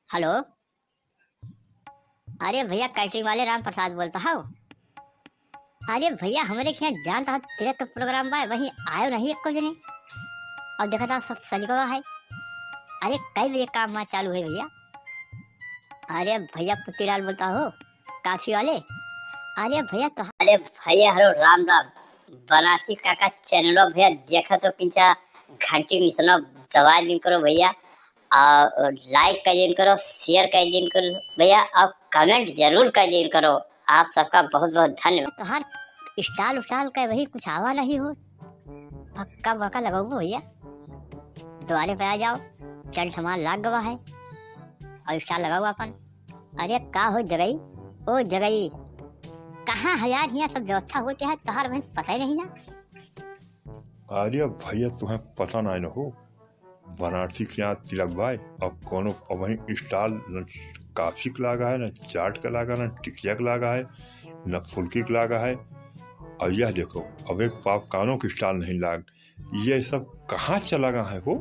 Hello. अरे भैया catering वाले राम प्रसाद बोलता हूँ। अरे भैया हमारे यहाँ जान था तेरे तो प्रोग्राम बा वहीं आयो नहीं एक जने और देखा था सब सज गवा है। अरे कई बजे काम वहाँ चालू है भैया? अरे भैया पुतीलाल बोलता हो काफी वाले। अरे भैया हरो राम राम बनारसी काका चैनलो भैया देखा तो पिंचा घंटी निसनो दवा दिन करो भैया और लाइक कर दिन करो शेयर कर दिन करो भैया और कमेंट जरूर कर दिन करो। आप सबका बहुत बहुत धन्यवाद। तो हर स्टाल उस्टाल का वही कुछ आवा नहीं हो पक्का बक्का लगाओ भैया द्वारे पे आ जाओ चल सामान लाग गवा है और स्टाल लगाओ अपन। अरे का हो जगई ओ जगई कहाँ है यार यहाँ सब व्यवस्था होती है तोहार बहन पता ही नहीं ना। अरे भैया तुम्हें पता नहीं न हो बनारसी के यहाँ तिलक भाई अब कोनो अब वही स्टाल न काफी का लागा है न चाट का लागा न टिकिया का लागा है न फुल्की का लागा है। और यह देखो अब एक पाप कानों के स्टाल नहीं लाग ये सब कहाँ चला गया है हो।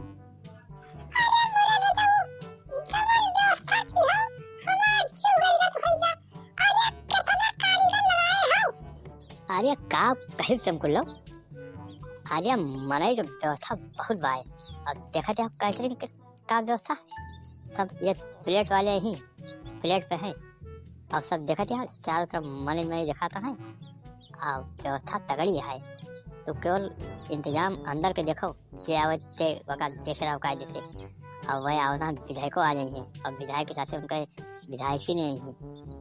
अरे का कहीं तुमको लो अरे मनाई तो व्यवस्था बहुत बाय अब देखा जाए कैटरिंग का व्यवस्था सब ये प्लेट वाले ही प्लेट पे है अब सब देखा जाए चारों तरफ मने में दिखाता है और व्यवस्था तगड़ी है तो केवल इंतजाम अंदर के देखो जे आवते वक्त देख रहा हो कायदे से और वह आवना विधायकों आ जाएंगे और विधायक के साथ उनके विधायक ही नहीं है।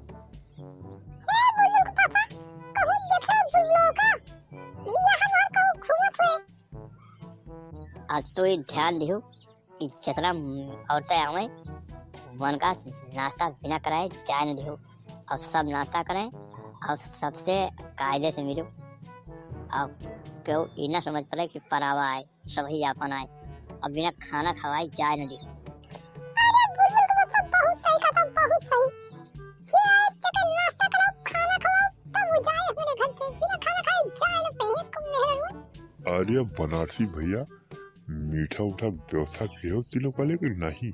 आज तो ये ध्यान दियो कि जितना औरतें आवे मन का नाश्ता बिना कराए चाय न दियो और सब नाश्ता करें और सबसे कायदे से मिलो और क्यों इतना समझ पड़े कि परावा आए सभी आपन आए और बिना खाना खवाए चाय न दियो। अरे बनारसी भैया मीठा उठा व्यवस्था किया तिलक वाले के नहीं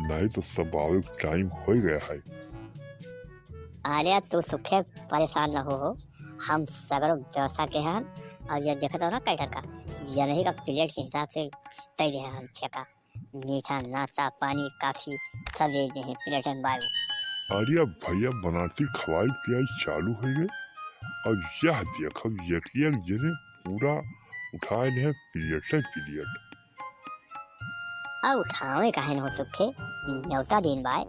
नहीं तो सब आवे टाइम हो गया है। अरे तू सुखे परेशान न हो हम सगरो व्यवस्था के हैं और ये देखता हो ना कैटर का ये नहीं का प्लेट के हिसाब से तय रहे हम ठेका मीठा नाश्ता पानी काफी सब दे हैं प्लेट में बाबू। अरे भैया बनारसी खवाई पियाई चालू हो गए और यह देखो यकिया जने पूरा उठाए है पीरियड और उठावे काहे न हो सुखे न्योता दिन बाय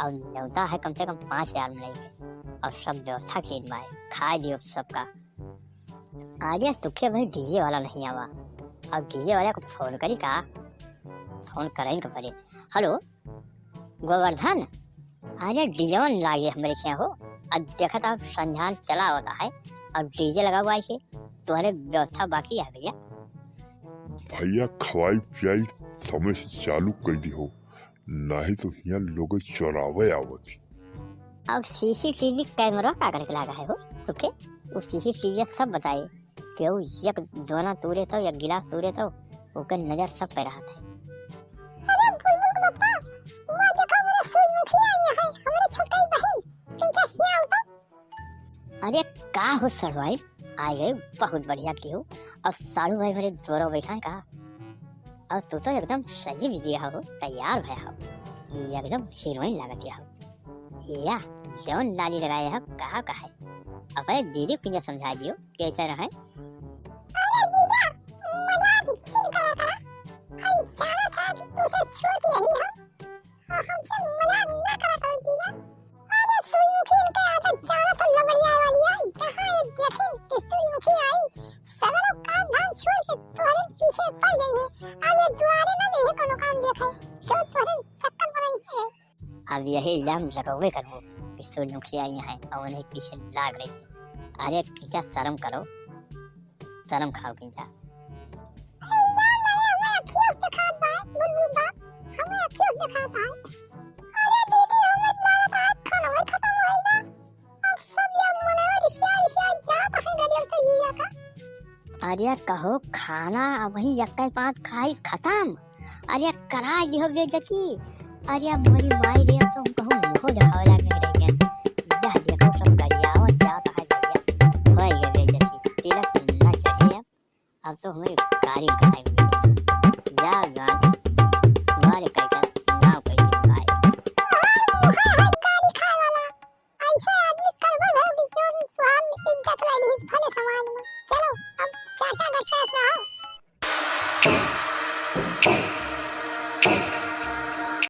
और न्योता है कम से कम 5,000 में नहीं और सब व्यवस्था के दिन बाय खाए दियो सबका। अरे सुखे भाई डीजे वाला नहीं आवा अब डीजे वाले को फोन करी का फोन करें तो पड़े। हेलो गोवर्धन अरे डीजे वन लागे हमारे क्या हो अब देखा था संझान चला होता है अब डीजे लगा हुआ है तुम्हारे व्यवस्था बाकी है भैया। भैया खवाई पियाई समय से चालू कर दी हो नहीं तो यहाँ लोग चौरावे आवती। अब सीसीटीवी कैमरा का करके लगा है हो ओके उस सीसीटीवी सब बताइए क्यों एक दोना तूरे तो या गिलास तूरे तो ओकर नजर सब पे रहा था। अरे बुलबुल के पापा वो देखो मेरे सूरजमुखी आई है हमारी छोटी बहन प्रिंसेस हिया तो। अरे का हो सरवाई आ गए बहुत बढ़िया की हो अब साड़ू भाई भरे दोरो बैठा है कहा और तू तो एकदम सजी बिजी हो तैयार भया हो एकदम हीरोइन लागत हो या जौन लाली लगाए हो कहा कहा है अपने दीदी को समझा दियो कैसे रहे। अरे जीजा मजाक छीन करा करा हम जाना था कि तुझे छोटी यही हो और हमसे मजाक ना करा करो जीजा। अरे सूरजमुखी इनके आगे जाना तो लबड़िया वाली है जहाँ ये देखी कि सूरजमुखी आई सब लोग काम धाम छोड़ के तुम्हारे पीछे पड़ गई है अब ये द्वारे ना नहीं कोनो काम देखे जो तुम्हारे शक्कर बनाई है। अब यही इल्जाम लगावे करो कि सूरजमुखी आई है और उन्हें पीछे लाग रही है। अरे किंचा शर्म करो शर्म खाओ किंचा। इल्जाम नहीं हमें अखियों से दिखा पाए बुलबुल बा हमें अखियों से दिखा पाए। अरे दीदी हमें लागत है खाना में खत्म हो गया अब सब ये मने रिश्ता जाता है गलियों से जीजा का। अरे कहो खाना वही यक्का पाँच खाई खत्म। अरे करा दियो बेइज्जती अरे मोरी माई रे अब तो कहूँ मुँह दिखावला में रह गया। यह देखो सब गरियावा जात है भैया। होई गए बेइज्जती, तिलक न चढ़े अब तो हमें कारी खाएंगे। जा जान हमारे कहकर नाव कहीं भाई। गाड़ी खाए वाला ऐसे आदमी करबे है कि जो सुहाग इज्जत रही भले समाज में। चलो अब चाचा का टेस्ट रहा।